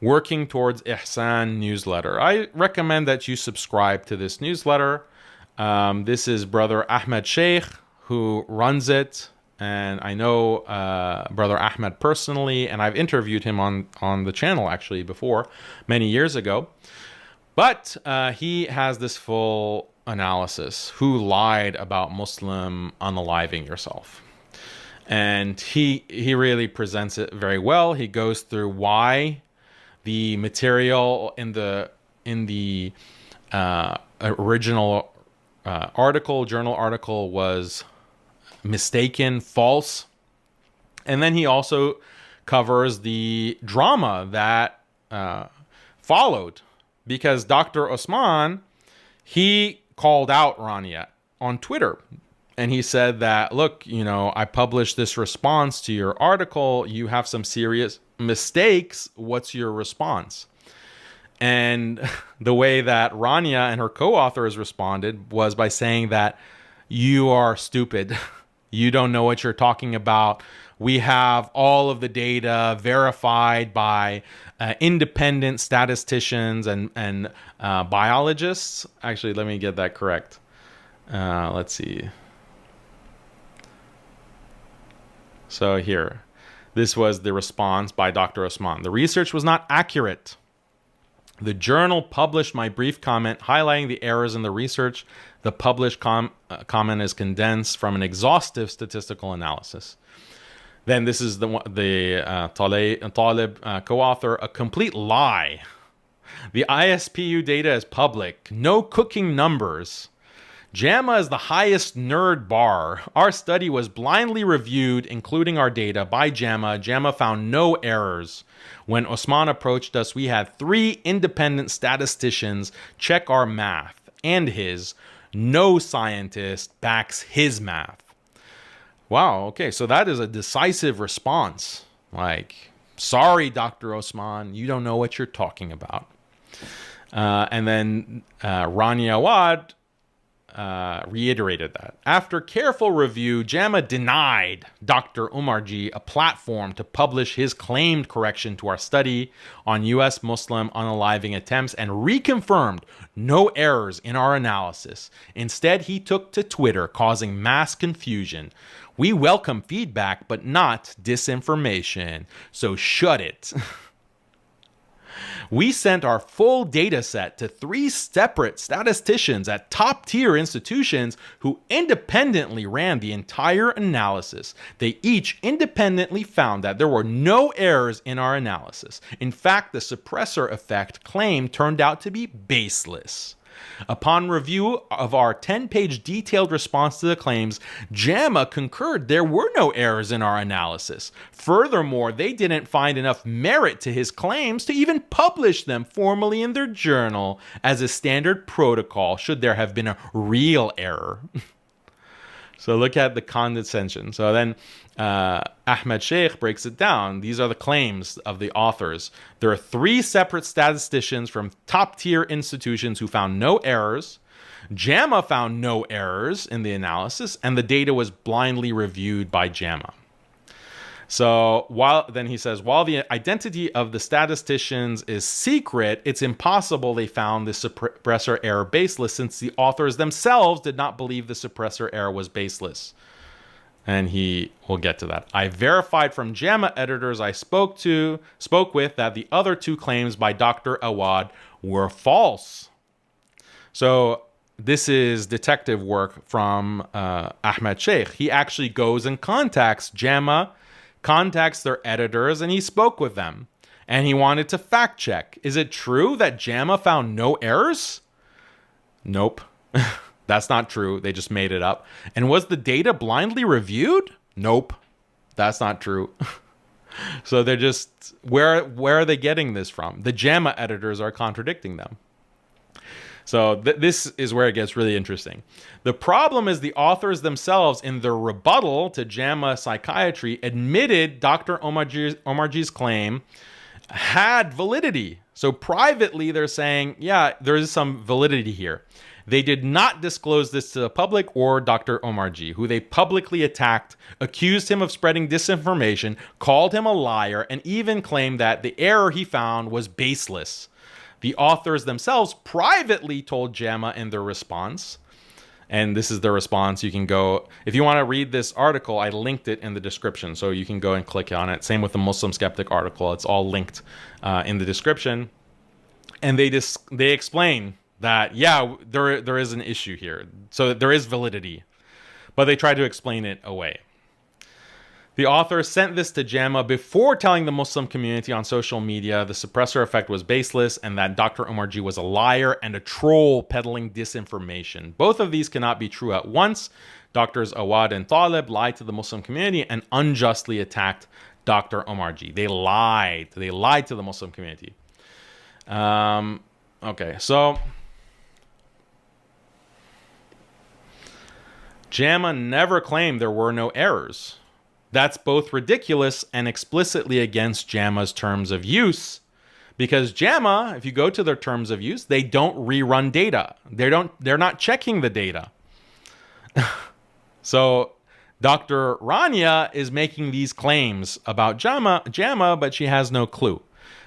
Working Towards Ihsan newsletter. I recommend that you subscribe to this newsletter. This is Brother Ahmed Sheikh who runs it, and I know Brother Ahmed personally, and I've interviewed him on the channel actually before, many years ago. But he has this full analysis. Who lied about Muslim unaliving yourself? And he really presents it very well. He goes through why the material in the original journal article was mistaken, false. And then he also covers the drama that followed, because Dr. Osman, he called out Rania on Twitter. And he said that, look, I published this response to your article. You have some serious mistakes. What's your response? And the way that Rania and her co-authors responded was by saying that you are stupid. You don't know what you're talking about. We have all of the data verified by independent statisticians and biologists. Actually, let me get that correct. Let's see. So here, this was the response by Dr. Osman. The research was not accurate. The journal published my brief comment highlighting the errors in the research. The published comment is condensed from an exhaustive statistical analysis. Then this is the Talib co-author, a complete lie. The ISPU data is public. No cooking numbers. JAMA is the highest nerd bar. Our study was blindly reviewed, including our data, by JAMA. JAMA found no errors. When Osman approached us, we had 3 independent statisticians check our math and his. No scientist backs his math. Wow, okay, so that is a decisive response. Like, sorry, Dr. Osman, you don't know what you're talking about. And then Rania Awaad reiterated that. After careful review, JAMA denied Dr. Umarji a platform to publish his claimed correction to our study on U.S. Muslim unaliving attempts and reconfirmed no errors in our analysis. Instead, he took to Twitter, causing mass confusion. We welcome feedback, but not disinformation. So shut it. We sent our full data set to 3 separate statisticians at top-tier institutions who independently ran the entire analysis. They each independently found that there were no errors in our analysis. In fact, the suppressor effect claim turned out to be baseless. Upon review of our 10-page detailed response to the claims, JAMA concurred there were no errors in our analysis. Furthermore, they didn't find enough merit to his claims to even publish them formally in their journal as a standard protocol should there have been a real error. So look at the condescension. So then Ahmed Sheikh breaks it down. These are the claims of the authors. There are 3 separate statisticians from top-tier institutions who found no errors. JAMA found no errors in the analysis, and the data was blindly reviewed by JAMA. So while the identity of the statisticians is secret, it's impossible they found the suppressor error baseless, since the authors themselves did not believe the suppressor error was baseless. And he will get to that. I verified from JAMA editors I spoke with that the other 2 claims by Dr. Awaad were false. So this is detective work from Ahmed Sheikh. He actually goes and contacts JAMA, contacts their editors, and he spoke with them. And he wanted to fact check. Is it true that JAMA found no errors? Nope. That's not true. They just made it up. And was the data blindly reviewed? Nope. That's not true. So they're just, where are they getting this from? The JAMA editors are contradicting them. So this is where it gets really interesting. The problem is the authors themselves, in their rebuttal to JAMA Psychiatry, admitted Dr. Omarji's claim had validity. So privately, they're saying, yeah, there is some validity here. They did not disclose this to the public or Dr. Omarjee, who they publicly attacked, accused him of spreading disinformation, called him a liar, and even claimed that the error he found was baseless. The authors themselves privately told JAMA in their response, and this is the response. You can go, if you want to read this article, I linked it in the description, so you can go and click on it. Same with the Muslim Skeptic article. It's all linked in the description. And they explain that, yeah, there is an issue here. So there is validity. But they try to explain it away. The author sent this to JAMA before telling the Muslim community on social media the suppressor effect was baseless and that Dr. Omarjee was a liar and a troll peddling disinformation. Both of these cannot be true at once. Doctors Awaad and Talib lied to the Muslim community and unjustly attacked Dr. Omarjee. They lied. They lied to the Muslim community. Okay, so JAMA never claimed there were no errors. That's both ridiculous and explicitly against JAMA's terms of use, because JAMA, if you go to their terms of use, they don't rerun data. They're not checking the data. So Dr. Rania is making these claims about JAMA, but she has no clue.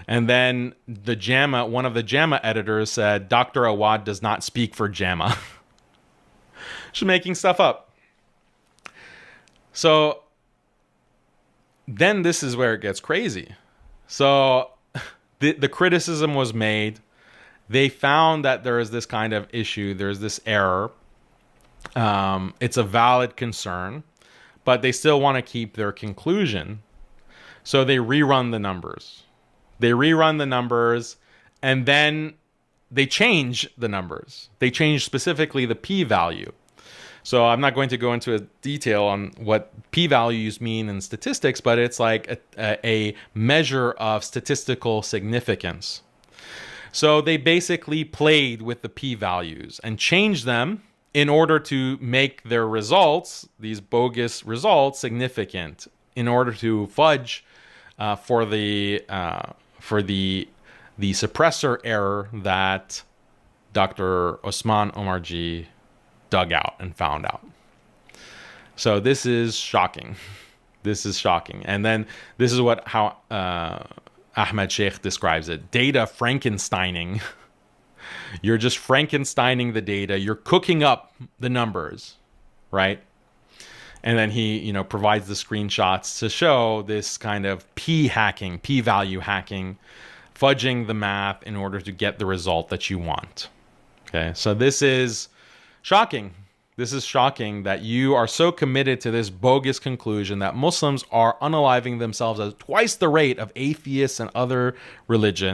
And then one of the JAMA editors said, Dr. Awaad does not speak for JAMA. She's making stuff up. So then this is where it gets crazy. So the criticism was made. They found that there is this kind of issue. There's this error. It's a valid concern, but they still want to keep their conclusion. So they rerun the numbers. And then they change the numbers. They change specifically the p-value. So I'm not going to go into a detail on what p-values mean in statistics, but it's like a measure of statistical significance. So they basically played with the p-values and changed them in order to make their results, these bogus results, significant, in order to fudge for the suppressor error that Dr. Osman Omarjee dug out and found out. So this is shocking. And then this is how Ahmed Sheikh describes it. Data Frankensteining. You're just Frankensteining the data. You're cooking up the numbers, right? And then he, provides the screenshots to show this kind of p-value hacking, fudging the math in order to get the result that you want. Okay, so this is shocking. This is shocking that you are so committed to this bogus conclusion that Muslims are unaliving themselves at twice the rate of atheists and other religions.